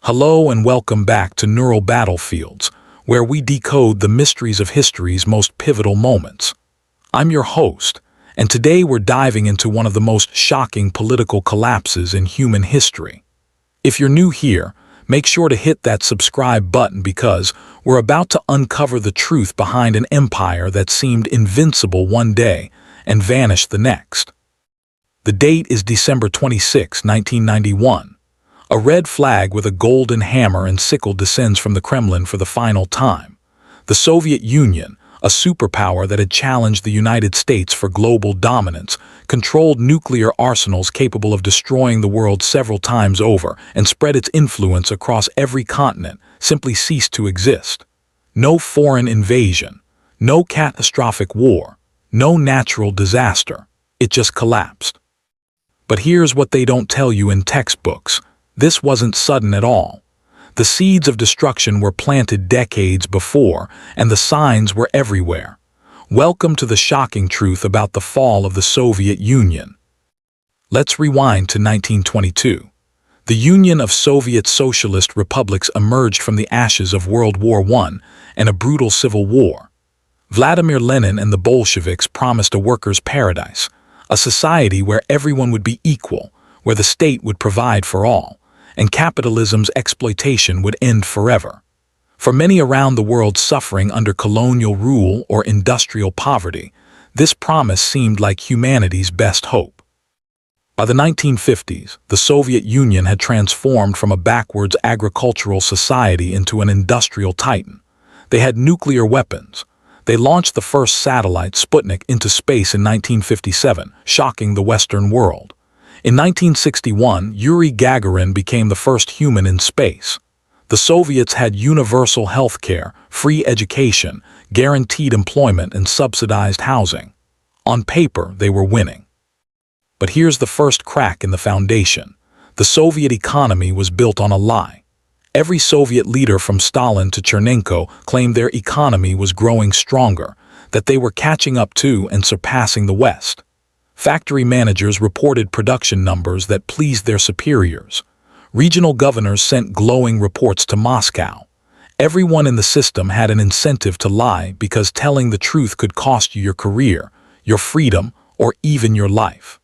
Hello and welcome back to Neural Battlefields, where we decode the mysteries of history's most pivotal moments. I'm your host, and today we're diving into one of the most shocking political collapses in human history. If you're new here, make sure to hit that subscribe button because we're about to uncover the truth behind an empire that seemed invincible one day and vanished the next. The date is December 26, 1991. A red flag with a golden hammer and sickle descends from the Kremlin for the final time. The Soviet Union, a superpower that had challenged the United States for global dominance, controlled nuclear arsenals capable of destroying the world several times over and spread its influence across every continent, simply ceased to exist. No foreign invasion, no catastrophic war, no natural disaster. It just collapsed. But here's what they don't tell you in textbooks. This wasn't sudden at all. The seeds of destruction were planted decades before, and the signs were everywhere. Welcome to the shocking truth about the fall of the Soviet Union. Let's rewind to 1922. The Union of Soviet Socialist Republics emerged from the ashes of World War I and a brutal civil war. Vladimir Lenin and the Bolsheviks promised a workers' paradise, a society where everyone would be equal, where the state would provide for all, and capitalism's exploitation would end forever. For many around the world suffering under colonial rule or industrial poverty, this promise seemed like humanity's best hope. By the 1950s, the Soviet Union had transformed from a backwards agricultural society into an industrial titan. They had nuclear weapons. They launched the first satellite, Sputnik, into space in 1957, shocking the Western world. In 1961, Yuri Gagarin became the first human in space. The Soviets had universal health care, free education, guaranteed employment, and subsidized housing. On paper, they were winning. But here's the first crack in the foundation. The Soviet economy was built on a lie. Every Soviet leader from Stalin to Chernenko claimed their economy was growing stronger, that they were catching up to and surpassing the West. Factory managers reported production numbers that pleased their superiors. Regional governors sent glowing reports to Moscow. Everyone in the system had an incentive to lie because telling the truth could cost you your career, your freedom, or even your life.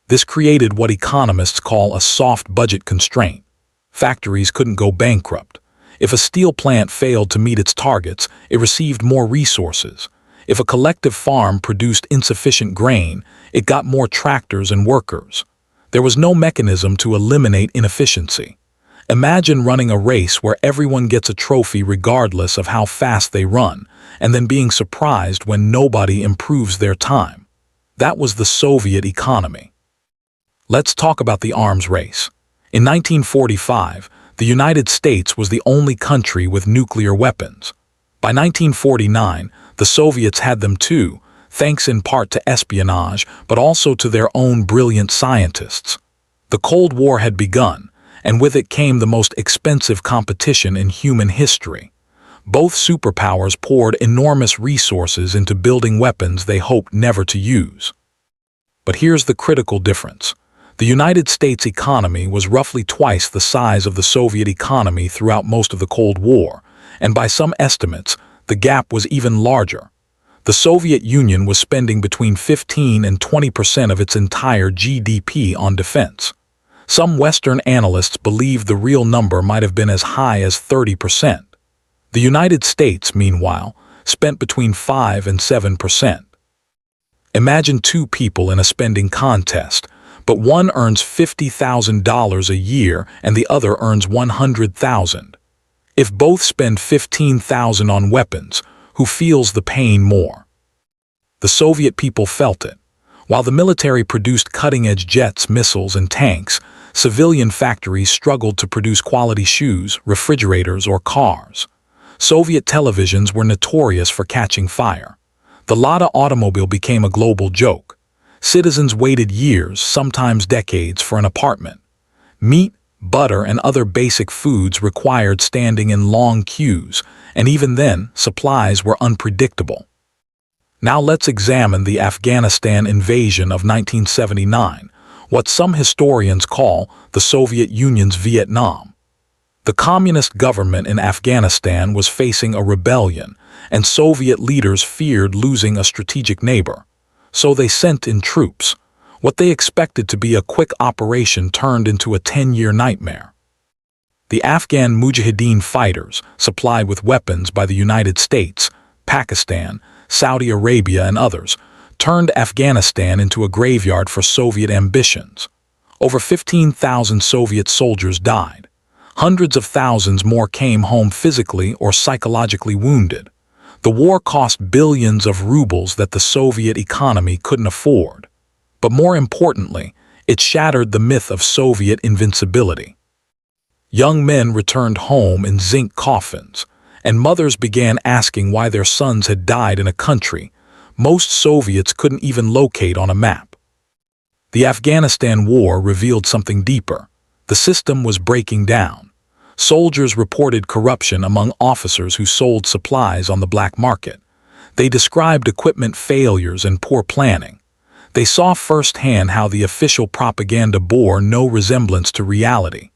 This created what economists call a soft budget constraint. Factories couldn't go bankrupt. If a steel plant failed to meet its targets, it received more resources. If a collective farm produced insufficient grain, it got more tractors and workers. There was no mechanism to eliminate inefficiency. Imagine running a race where everyone gets a trophy regardless of how fast they run, and then being surprised when nobody improves their time. That was the Soviet economy. Let's talk about the arms race. In 1945, the United States was the only country with nuclear weapons. By 1949, the Soviets had them too, thanks in part to espionage, but also to their own brilliant scientists. The Cold War had begun, and with it came the most expensive competition in human history. Both superpowers poured enormous resources into building weapons they hoped never to use. But here's the critical difference. The United States economy was roughly twice the size of the Soviet economy throughout most of the Cold War, and by some estimates, the gap was even larger. The Soviet Union was spending between 15 and 20% of its entire GDP on defense. Some Western analysts believe the real number might have been as high as 30%. The United States, meanwhile, spent between 5 and 7%. Imagine two people in a spending contest, but one earns $50,000 a year and the other earns $100,000. If both spend $15,000 on weapons, who feels the pain more? The Soviet people felt it. While the military produced cutting-edge jets, missiles, and tanks, civilian factories struggled to produce quality shoes, refrigerators, or cars. Soviet televisions were notorious for catching fire. The Lada automobile became a global joke. Citizens waited years, sometimes decades, for an apartment. Meat, butter, and other basic foods required standing in long queues, and even then, supplies were unpredictable. Now let's examine the Afghanistan invasion of 1979, what some historians call the Soviet Union's Vietnam. The communist government in Afghanistan was facing a rebellion, and Soviet leaders feared losing a strategic neighbor. So they sent in troops. What they expected to be a quick operation turned into a 10-year nightmare. The Afghan Mujahideen fighters, supplied with weapons by the United States, Pakistan, Saudi Arabia, and others, turned Afghanistan into a graveyard for Soviet ambitions. Over 15,000 Soviet soldiers died. Hundreds of thousands more came home physically or psychologically wounded. The war cost billions of rubles that the Soviet economy couldn't afford. But more importantly, it shattered the myth of Soviet invincibility. Young men returned home in zinc coffins, and mothers began asking why their sons had died in a country most Soviets couldn't even locate on a map. The Afghanistan War revealed something deeper. The system was breaking down. Soldiers reported corruption among officers who sold supplies on the black market. They described equipment failures and poor planning. They saw firsthand how the official propaganda bore no resemblance to reality.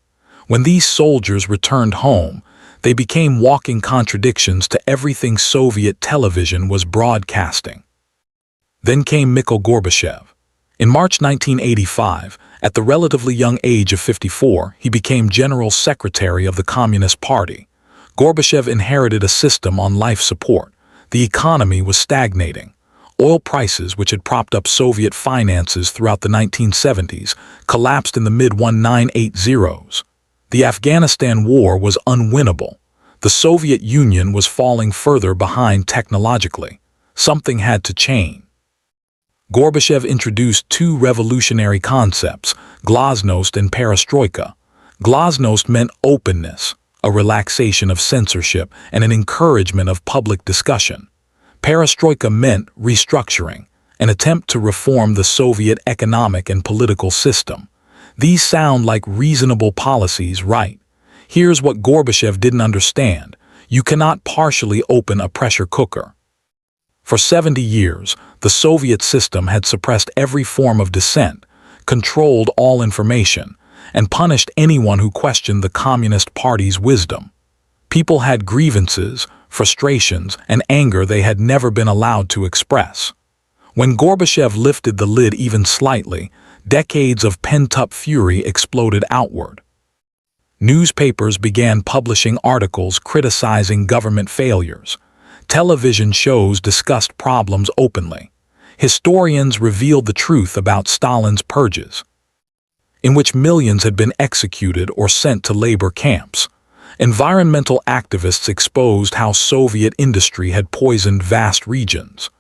When these soldiers returned home, they became walking contradictions to everything Soviet television was broadcasting. Then came Mikhail Gorbachev. In March 1985, at the relatively young age of 54, he became General Secretary of the Communist Party. Gorbachev inherited a system on life support. The economy was stagnating. Oil prices, which had propped up Soviet finances throughout the 1970s, collapsed in the mid-1980s. The Afghanistan War was unwinnable. The Soviet Union was falling further behind technologically. Something had to change. Gorbachev introduced two revolutionary concepts, Glasnost and Perestroika. Glasnost meant openness, a relaxation of censorship, and an encouragement of public discussion. Perestroika meant restructuring, an attempt to reform the Soviet economic and political system. These sound like reasonable policies, right? Here's what Gorbachev didn't understand. You cannot partially open a pressure cooker. For 70 years, the Soviet system had suppressed every form of dissent, controlled all information, and punished anyone who questioned the Communist Party's wisdom. People had grievances, frustrations, and anger they had never been allowed to express. When Gorbachev lifted the lid even slightly, decades of pent-up fury exploded outward. Newspapers began publishing articles criticizing government failures. Television shows discussed problems openly. Historians revealed the truth about Stalin's purges, in which millions had been executed or sent to labor camps. Environmental activists exposed how Soviet industry had poisoned vast regions.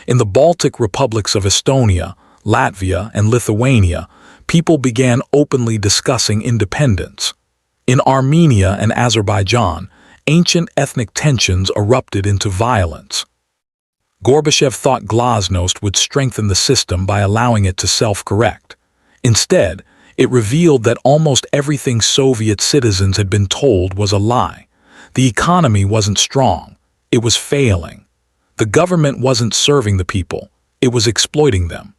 In the Baltic republics of Estonia, Latvia, and Lithuania, people began openly discussing independence. In Armenia and Azerbaijan, ancient ethnic tensions erupted into violence. Gorbachev thought Glasnost would strengthen the system by allowing it to self-correct. Instead, it revealed that almost everything Soviet citizens had been told was a lie. The economy wasn't strong. It was failing. The government wasn't serving the people. It was exploiting them.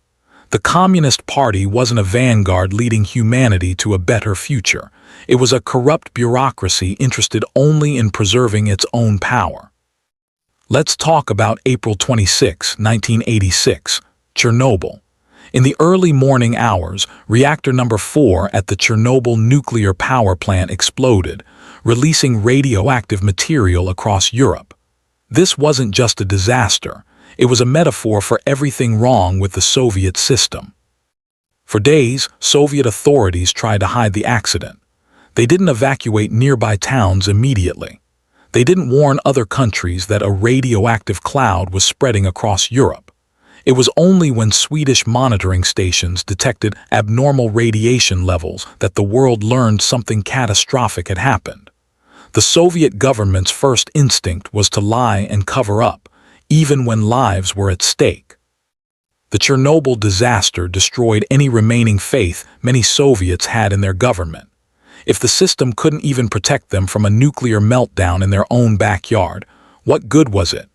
The Communist Party wasn't a vanguard leading humanity to a better future. It was a corrupt bureaucracy interested only in preserving its own power. Let's talk about April 26, 1986, Chernobyl. In the early morning hours, reactor number 4 at the Chernobyl nuclear power plant exploded, releasing radioactive material across Europe. This wasn't just a disaster. It was a metaphor for everything wrong with the Soviet system. For days, Soviet authorities tried to hide the accident. They didn't evacuate nearby towns immediately. They didn't warn other countries that a radioactive cloud was spreading across Europe. It was only when Swedish monitoring stations detected abnormal radiation levels that the world learned something catastrophic had happened. The Soviet government's first instinct was to lie and cover up, even when lives were at stake. The Chernobyl disaster destroyed any remaining faith many Soviets had in their government. If the system couldn't even protect them from a nuclear meltdown in their own backyard, what good was it?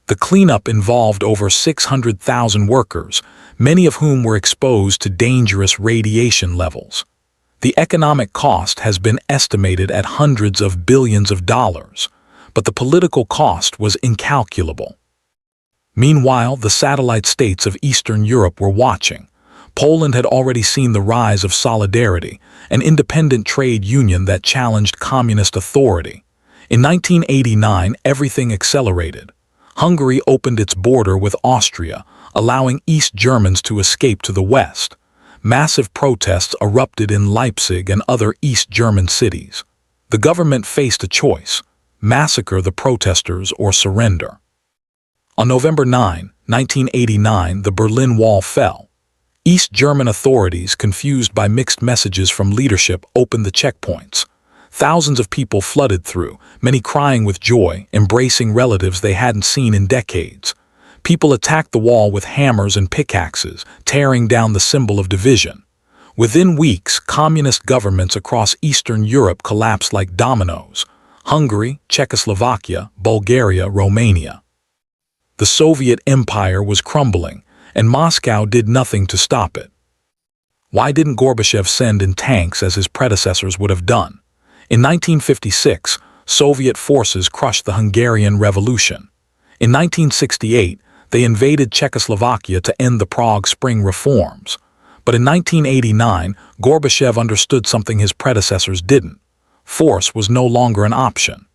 The cleanup involved over 600,000 workers, many of whom were exposed to dangerous radiation levels. The economic cost has been estimated at hundreds of billions of dollars, but the political cost was incalculable. Meanwhile, the satellite states of Eastern Europe were watching. Poland had already seen the rise of Solidarity, an independent trade union that challenged communist authority. In 1989, everything accelerated. Hungary opened its border with Austria, allowing East Germans to escape to the west. Massive protests erupted in Leipzig and other East German cities. The government faced a choice: massacre the protesters or surrender. On November 9, 1989, the Berlin Wall fell. East German authorities, confused by mixed messages from leadership, opened the checkpoints. Thousands of people flooded through, many crying with joy, embracing relatives they hadn't seen in decades. People attacked the wall with hammers and pickaxes, tearing down the symbol of division. Within weeks, communist governments across Eastern Europe collapsed like dominoes: Hungary, Czechoslovakia, Bulgaria, Romania. The Soviet Empire was crumbling, and Moscow did nothing to stop it. Why didn't Gorbachev send in tanks as his predecessors would have done? In 1956, Soviet forces crushed the Hungarian Revolution. In 1968, they invaded Czechoslovakia to end the Prague Spring reforms. But in 1989, Gorbachev understood something his predecessors didn't. Force was no longer an option.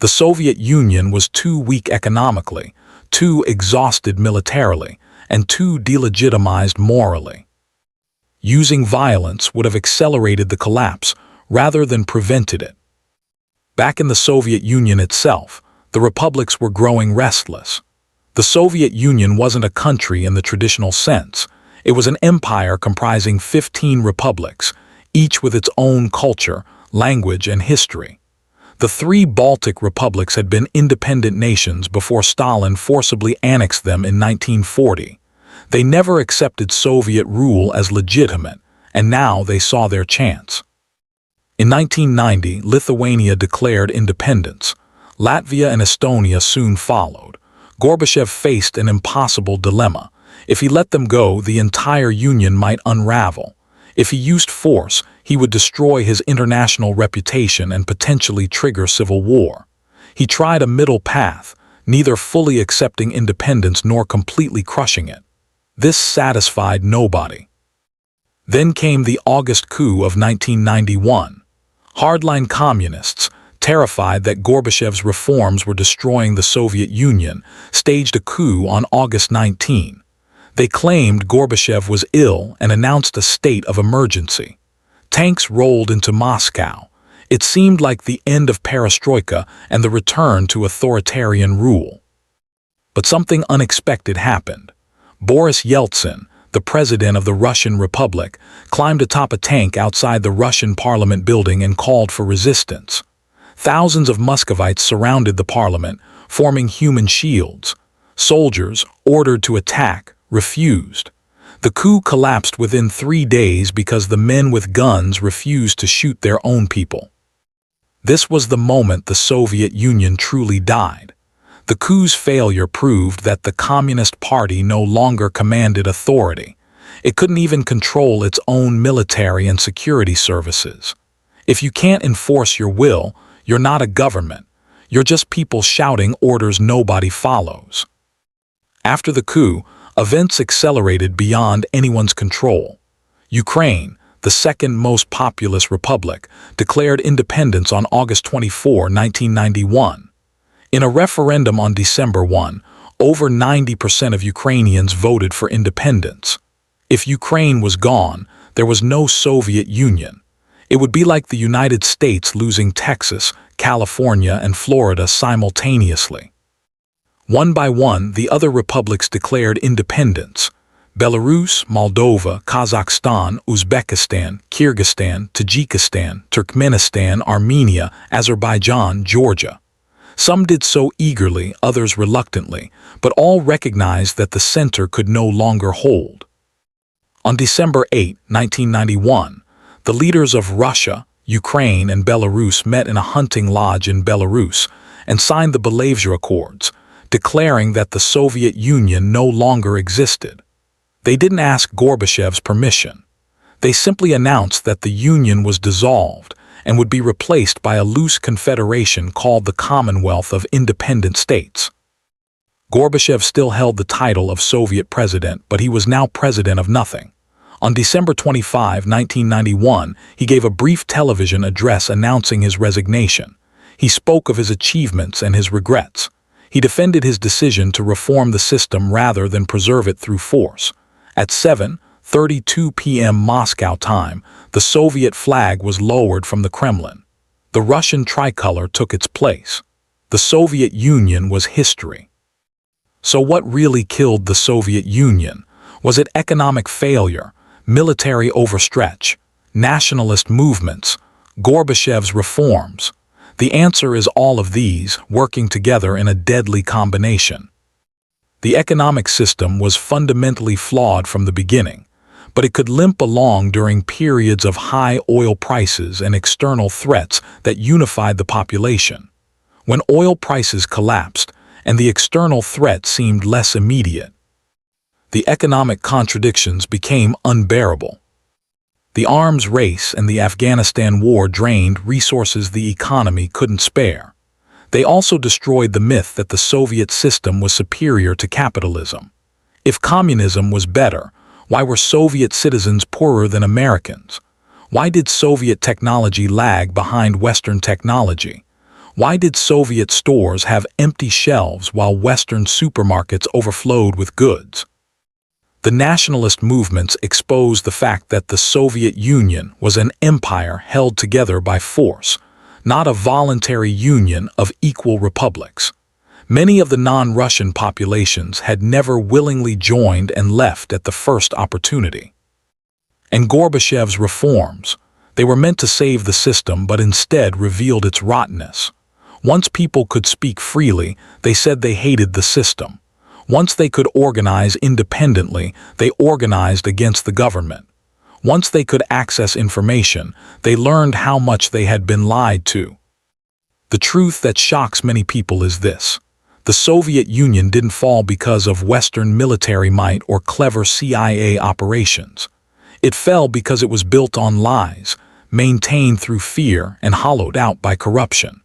The Soviet Union was too weak economically, too exhausted militarily, and too delegitimized morally. Using violence would have accelerated the collapse rather than prevented it. Back in the Soviet Union itself, the republics were growing restless. The Soviet Union wasn't a country in the traditional sense. It was an empire comprising 15 republics, each with its own culture, language, and history. The three Baltic republics had been independent nations before Stalin forcibly annexed them in 1940. They never accepted Soviet rule as legitimate, and now they saw their chance. In 1990, Lithuania declared independence. Latvia and Estonia soon followed. Gorbachev faced an impossible dilemma. If he let them go, the entire union might unravel. If he used force, he would destroy his international reputation and potentially trigger civil war. He tried a middle path, neither fully accepting independence nor completely crushing it. This satisfied nobody. Then came the August Coup of 1991. Hardline communists, terrified that Gorbachev's reforms were destroying the Soviet Union, staged a coup on August 19. They claimed Gorbachev was ill and announced a state of emergency. Tanks rolled into Moscow. It seemed like the end of Perestroika and the return to authoritarian rule. But something unexpected happened. Boris Yeltsin, the president of the Russian Republic, climbed atop a tank outside the Russian parliament building and called for resistance. Thousands of Muscovites surrounded the parliament, forming human shields. Soldiers, ordered to attack, refused. The coup collapsed within 3 days because the men with guns refused to shoot their own people. This was the moment the Soviet Union truly died. The coup's failure proved that the Communist Party no longer commanded authority. It couldn't even control its own military and security services. If you can't enforce your will, you're not a government. You're just people shouting orders nobody follows. After the coup, events accelerated beyond anyone's control. Ukraine, the second most populous republic, declared independence on August 24, 1991. In a referendum on December 1, over 90% of Ukrainians voted for independence. If Ukraine was gone, there was no Soviet Union. It would be like the United States losing Texas, California, and Florida simultaneously. One by one, the other republics declared independence. Belarus, Moldova, Kazakhstan, Uzbekistan, Kyrgyzstan, Tajikistan, Turkmenistan, Armenia, Azerbaijan, Georgia. Some did so eagerly, others reluctantly, but all recognized that the center could no longer hold. On December 8, 1991, the leaders of Russia, Ukraine, and Belarus met in a hunting lodge in Belarus and signed the Belavia Accords, declaring that the Soviet Union no longer existed. They didn't ask Gorbachev's permission. They simply announced that the Union was dissolved and would be replaced by a loose confederation called the Commonwealth of Independent States. Gorbachev still held the title of Soviet president, but he was now president of nothing. On December 25, 1991, he gave a brief television address announcing his resignation. He spoke of his achievements and his regrets. He defended his decision to reform the system rather than preserve it through force. At 7:32 p.m. Moscow time, the Soviet flag was lowered from the Kremlin. The Russian tricolor took its place. The Soviet Union was history. So what really killed the Soviet Union? Was it economic failure, military overstretch, nationalist movements, Gorbachev's reforms? The answer is all of these working together in a deadly combination. The economic system was fundamentally flawed from the beginning, but it could limp along during periods of high oil prices and external threats that unified the population. When oil prices collapsed and the external threat seemed less immediate, the economic contradictions became unbearable. The arms race and the Afghanistan War drained resources the economy couldn't spare. They also destroyed the myth that the Soviet system was superior to capitalism. If communism was better, why were Soviet citizens poorer than Americans? Why did Soviet technology lag behind Western technology? Why did Soviet stores have empty shelves while Western supermarkets overflowed with goods? The nationalist movements exposed the fact that the Soviet Union was an empire held together by force, not a voluntary union of equal republics. Many of the non-Russian populations had never willingly joined and left at the first opportunity. And Gorbachev's reforms, they were meant to save the system but instead revealed its rottenness. Once people could speak freely, they said they hated the system. Once they could organize independently, they organized against the government. Once they could access information, they learned how much they had been lied to. The truth that shocks many people is this: the Soviet Union didn't fall because of Western military might or clever CIA operations. It fell because it was built on lies, maintained through fear and hollowed out by corruption.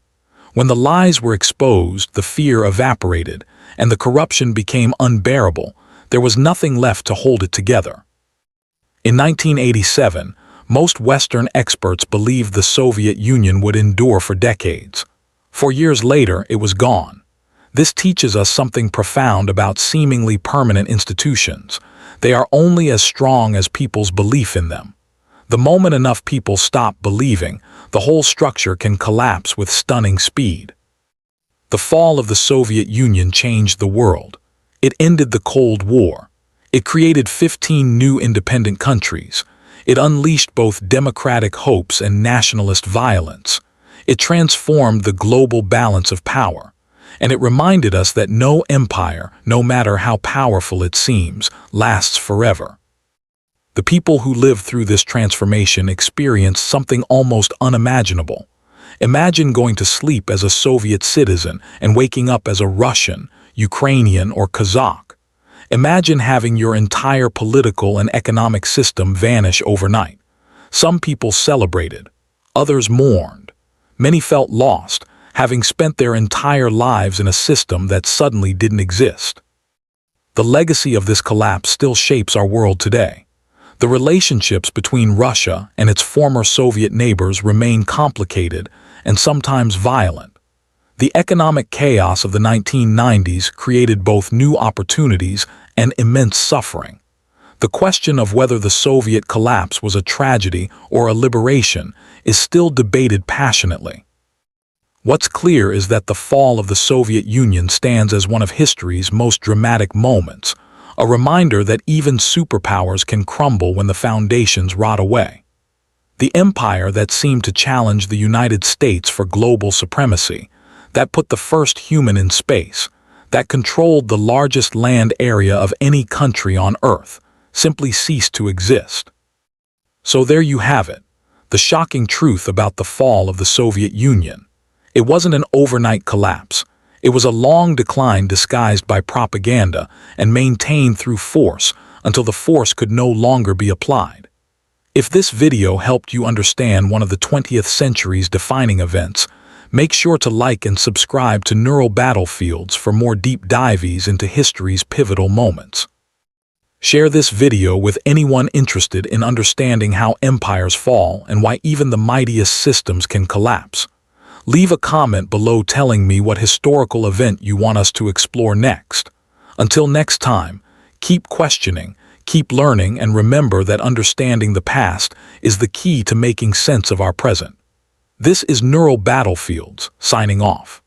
When the lies were exposed, the fear evaporated, and the corruption became unbearable. There was nothing left to hold it together. In 1987, most Western experts believed the Soviet Union would endure for decades. 4 years later, it was gone. This teaches us something profound about seemingly permanent institutions. They are only as strong as people's belief in them. The moment enough people stop believing, the whole structure can collapse with stunning speed. The fall of the Soviet Union changed the world. It ended the Cold War. It created 15 new independent countries. It unleashed both democratic hopes and nationalist violence. It transformed the global balance of power. And it reminded us that no empire, no matter how powerful it seems, lasts forever. The people who lived through this transformation experienced something almost unimaginable. Imagine going to sleep as a Soviet citizen and waking up as a Russian, Ukrainian, or Kazakh. Imagine having your entire political and economic system vanish overnight. Some people celebrated, others mourned. Many felt lost, having spent their entire lives in a system that suddenly didn't exist. The legacy of this collapse still shapes our world today. The relationships between Russia and its former Soviet neighbors remain complicated and sometimes violent. The economic chaos of the 1990s created both new opportunities and immense suffering. The question of whether the Soviet collapse was a tragedy or a liberation is still debated passionately. What's clear is that the fall of the Soviet Union stands as one of history's most dramatic moments, a reminder that even superpowers can crumble when the foundations rot away. The empire that seemed to challenge the United States for global supremacy, that put the first human in space, that controlled the largest land area of any country on Earth, simply ceased to exist. So there you have it, the shocking truth about the fall of the Soviet Union. It wasn't an overnight collapse. It was a long decline disguised by propaganda and maintained through force until the force could no longer be applied. If this video helped you understand one of the 20th century's defining events, make sure to like and subscribe to Neural Battlefields for more deep dives into history's pivotal moments. Share this video with anyone interested in understanding how empires fall and why even the mightiest systems can collapse. Leave a comment below telling me what historical event you want us to explore next. Until next time, keep questioning, keep learning, and remember that understanding the past is the key to making sense of our present. This is Neural Battlefields, signing off.